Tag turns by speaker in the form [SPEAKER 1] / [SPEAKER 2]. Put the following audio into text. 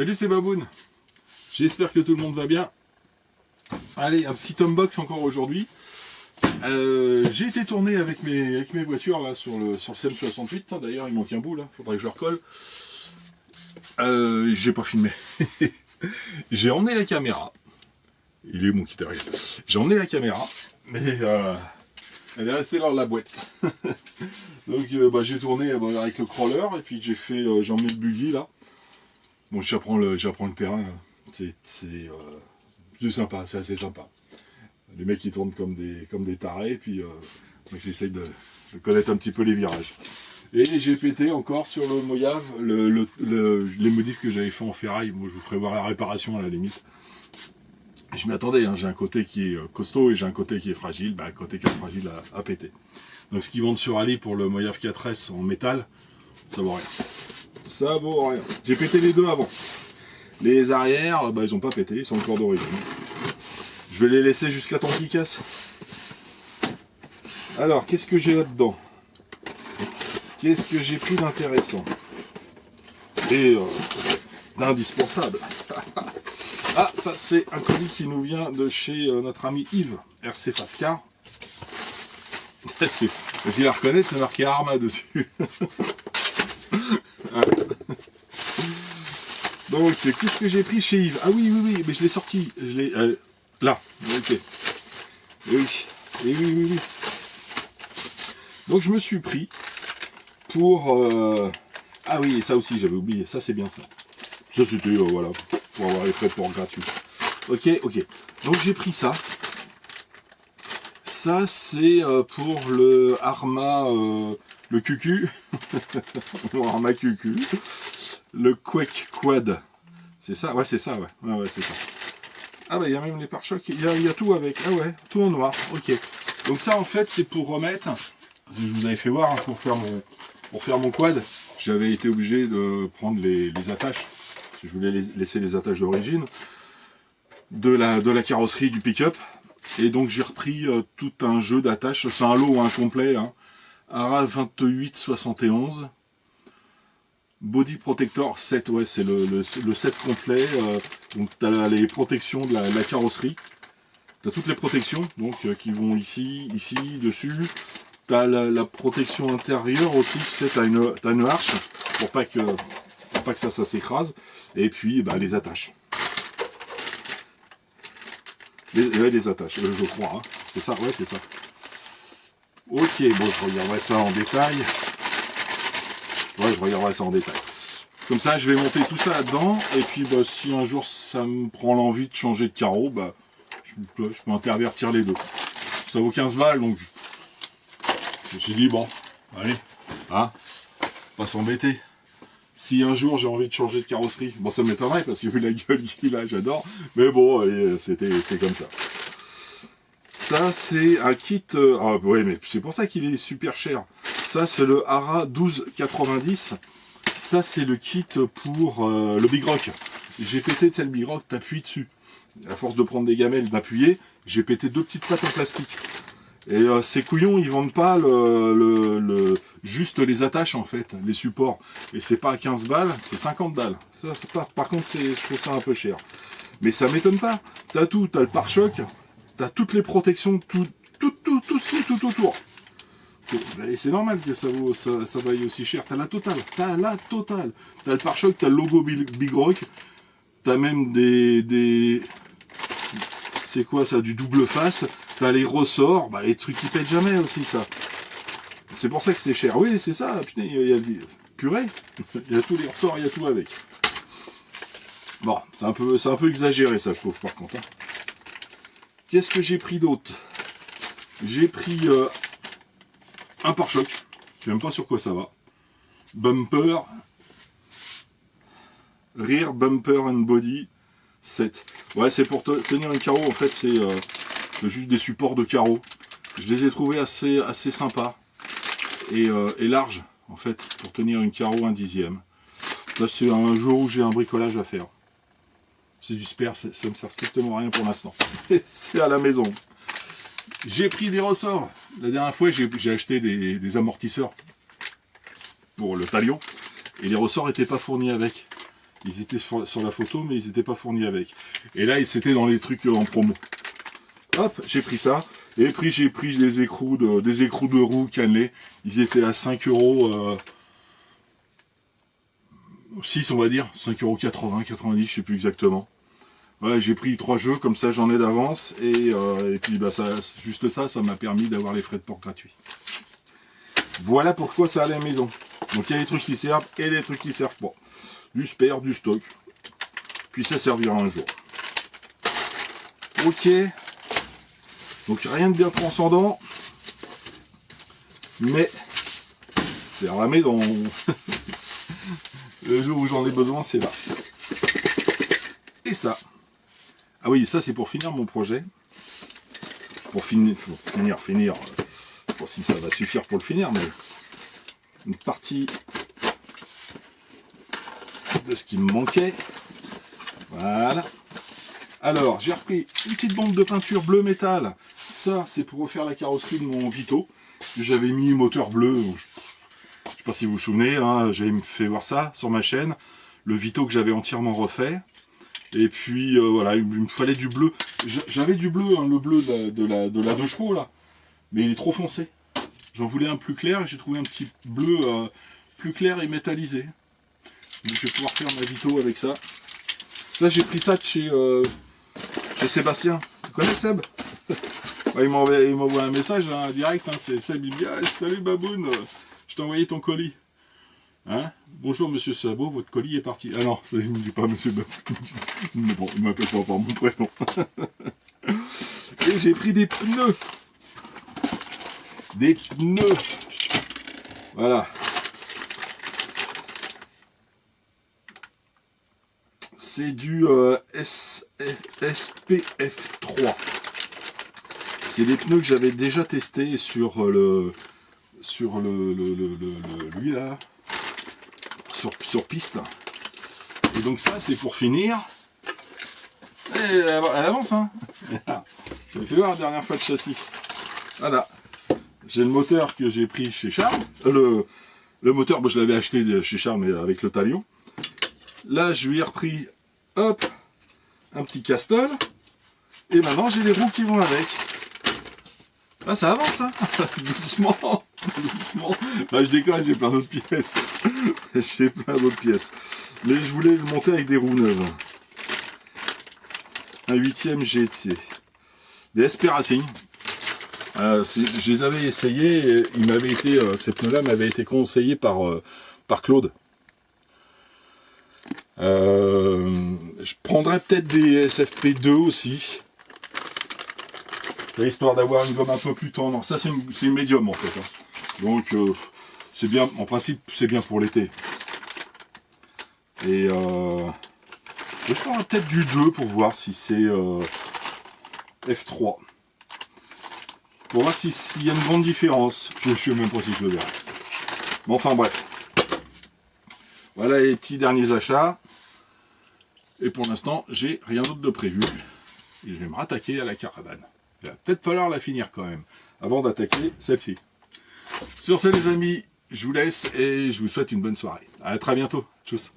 [SPEAKER 1] Salut, c'est Baboun. J'espère que tout le monde va bien. Allez, un petit unbox encore aujourd'hui. J'ai été tourné avec mes voitures là sur le CM68. D'ailleurs, il manque un bout là, faudrait que je le recolle. J'ai pas filmé. J'ai emmené la caméra. Il est mon kit arrière. J'ai emmené la caméra, mais elle est restée dans la boîte. Donc j'ai tourné avec le crawler et puis j'ai emmené le buggy là. Bon, j'apprends le terrain. C'est sympa, c'est assez sympa. Les mecs ils tournent comme des tarés, puis j'essaye de connaître un petit peu les virages. Et j'ai pété encore sur le Mojave les modifs que j'avais fait en ferraille. Moi je vous ferai voir la réparation à la limite. Je m'y attendais, hein. J'ai un côté qui est costaud et j'ai un côté qui est fragile. Le côté qui est fragile a pété. Donc ce qu'ils vendent sur Ali pour le Mojave 4S en métal, ça vaut rien. Ça vaut rien. J'ai pété les deux avant. Les arrières, ils ont pas pété, ils sont encore d'origine. Je vais les laisser jusqu'à temps qu'ils cassent. Alors, qu'est-ce que j'ai là-dedans? Qu'est-ce que j'ai pris d'intéressant? Et d'indispensable. Ah, ça c'est un colis qui nous vient de chez notre ami Yves, RC Fascar. Vous la reconnaître, c'est marqué Arma dessus. Donc, qu'est-ce que j'ai pris chez Yves? Ah oui, mais je l'ai sorti. Je l'ai là. Ok. Et oui. Donc, je me suis pris pour... Ah oui, et ça aussi, j'avais oublié. Ça, c'est bien ça. Ça, c'était, voilà, pour avoir les frais de port gratuits. Ok. Donc, j'ai pris ça. Ça, c'est pour le Arma... le QQ. Le Arma QQ. Le Quake Quad. C'est ça? Ouais, c'est ça, ouais. Ouais, c'est ça. Ah il y a même les pare-chocs, il y a tout avec. Ah ouais, tout en noir. Ok. Donc ça, en fait, c'est pour remettre... Je vous avais fait voir, hein, pour faire mon quad, j'avais été obligé de prendre les attaches. Parce que je voulais laisser les attaches d'origine de la carrosserie du pick-up. Et donc, j'ai repris tout un jeu d'attaches. C'est un lot incomplet, hein. ARA 2871. Body Protector 7, ouais, c'est le set complet. Donc tu as les protections de la carrosserie. Tu as toutes les protections donc qui vont ici, dessus. Tu as la protection intérieure aussi, tu sais, tu as une arche pour pas que ça s'écrase. Et puis les attaches. Les attaches, je crois. Hein. C'est ça, ouais, c'est ça. Ok, bon, je regarderai ça en détail. Ouais, je regarderai ça en détail. Comme ça, je vais monter tout ça là-dedans. Et puis, si un jour ça me prend l'envie de changer de carreau, je peux intervertir les deux. Ça vaut 15 balles, donc je me suis dit, bon, allez, hein, pas s'embêter. Si un jour j'ai envie de changer de carrosserie, bon, ça m'étonnerait parce que vu la gueule qu'il a, j'adore. Mais bon, allez, c'est comme ça. Ça, c'est un kit... Ah, ouais, mais c'est pour ça qu'il est super cher. Ça, c'est le ARA 1290. Ça, c'est le kit pour le Big Rock. J'ai pété, tu sais, le Big Rock, t'appuies dessus. À force de prendre des gamelles, d'appuyer, j'ai pété 2 petites plates en plastique. Et ces couillons, ils vendent pas juste les attaches, en fait, les supports. Et c'est pas à 15 balles, c'est 50 balles. Ça, par contre, je trouve ça un peu cher. Mais ça m'étonne pas. T'as tout, t'as le pare-choc, t'as toutes les protections, tout ce qui est tout autour. Et c'est normal que ça vaille aussi cher. T'as la totale. T'as le pare-choc, t'as le logo Big Rock. T'as même des... C'est quoi ça? Du double face. T'as les ressorts. Les trucs qui pètent jamais aussi, ça. C'est pour ça que c'est cher. Oui, c'est ça. Putain, il y a purée. Il y a tous les ressorts, il y a tout avec. Bon, c'est un peu exagéré, ça, je trouve, par contre. Hein. Qu'est-ce que j'ai pris d'autre? J'ai pris... un pare-choc, je sais même pas sur quoi ça va. Bumper, rear bumper and body set. Ouais, c'est pour tenir un carreau, en fait, c'est juste des supports de carreaux. Je les ai trouvés assez sympas et larges, en fait, pour tenir une carreau 1/10. Là, c'est un jour où j'ai un bricolage à faire. C'est du spare, ça me sert strictement à rien pour l'instant. C'est à la maison. J'ai pris des ressorts. La dernière fois, j'ai acheté des amortisseurs pour le talion. Et les ressorts n'étaient pas fournis avec. Ils étaient sur la photo, mais ils n'étaait pas fournis avec. Et là, c'était dans les trucs en promo. Hop, j'ai pris ça. Et puis j'ai pris des écrous de roue cannelés. Ils étaient à 5 €. 6 on va dire. 5,80 €, 90, je sais plus exactement. Ouais, j'ai pris 3 jeux, comme ça j'en ai d'avance. Et puis bah, juste ça m'a permis d'avoir les frais de port gratuits. Voilà pourquoi ça à la maison. Donc il y a des trucs qui servent et des trucs qui servent pas. Du spare, du stock. Puis ça servira un jour. Ok. Donc rien de bien transcendant. Mais c'est à la maison. Le jour où j'en ai besoin, c'est là. Et ça. Ah oui, ça c'est pour finir mon projet. Pour finir. Je sais pas si ça va suffire pour le finir, mais une partie de ce qui me manquait. Voilà. Alors, j'ai repris une petite bande de peinture bleu métal. Ça, c'est pour refaire la carrosserie de mon Vito. J'avais mis moteur bleu. Je sais pas si vous vous souvenez, hein, j'avais fait voir ça sur ma chaîne. Le Vito que j'avais entièrement refait. Et puis, voilà, il me fallait du bleu. J'avais du bleu, hein, le bleu de la 2 chevaux, là. Mais il est trop foncé. J'en voulais un plus clair et j'ai trouvé un petit bleu plus clair et métallisé. Donc je vais pouvoir faire ma Vito avec ça. Là j'ai pris ça de chez Sébastien. Tu connais Seb? Ouais, il m'envoie un message hein, direct, hein, c'est Seb, il me dit ah, salut Baboun, je t'ai envoyé ton colis. Hein? Bonjour monsieur Sabot, votre colis est parti. Ah non, il ne me dit pas monsieur Baboun. Mais bon, il m'appelle pas par mon prénom. Et j'ai pris des pneus. Des pneus. Voilà. C'est du SPF3. C'est des pneus que j'avais déjà testés sur lui là, sur piste. Et donc ça c'est pour finir. Et elle avance hein. J'avais fait voir la dernière fois le châssis. Voilà. J'ai le moteur que j'ai pris chez Charles. Le moteur, bon, je l'avais acheté chez Charles mais avec le talion. Là je lui ai repris hop un petit Castle. Et maintenant j'ai les roues qui vont avec. Ah ça avance hein. Doucement, doucement. Là je déconne, j'ai plein d'autres pièces. J'ai plein d'autres pièces. Mais je voulais le monter avec des roues neuves. Un 8e GT. Des SP Racing. Je les avais essayés et il m'avait été, ces pneus-là m'avaient été conseillés par Claude. Je prendrais peut-être des SFP2 aussi. Histoire d'avoir une gomme un peu plus tendre. Ça c'est une médium en fait. Hein. Donc c'est bien, en principe c'est bien pour l'été. Et je prendrais peut-être du 2 pour voir si c'est F3. Pour voir s'il y a une grande différence. Je ne sais même pas si je le verrai. Mais enfin bref. Voilà les petits derniers achats. Et pour l'instant, j'ai rien d'autre de prévu. Et je vais me rattaquer à la caravane. Il va peut-être falloir la finir quand même, avant d'attaquer celle-ci. Sur ce les amis, je vous laisse et je vous souhaite une bonne soirée. À très bientôt. Tchuss.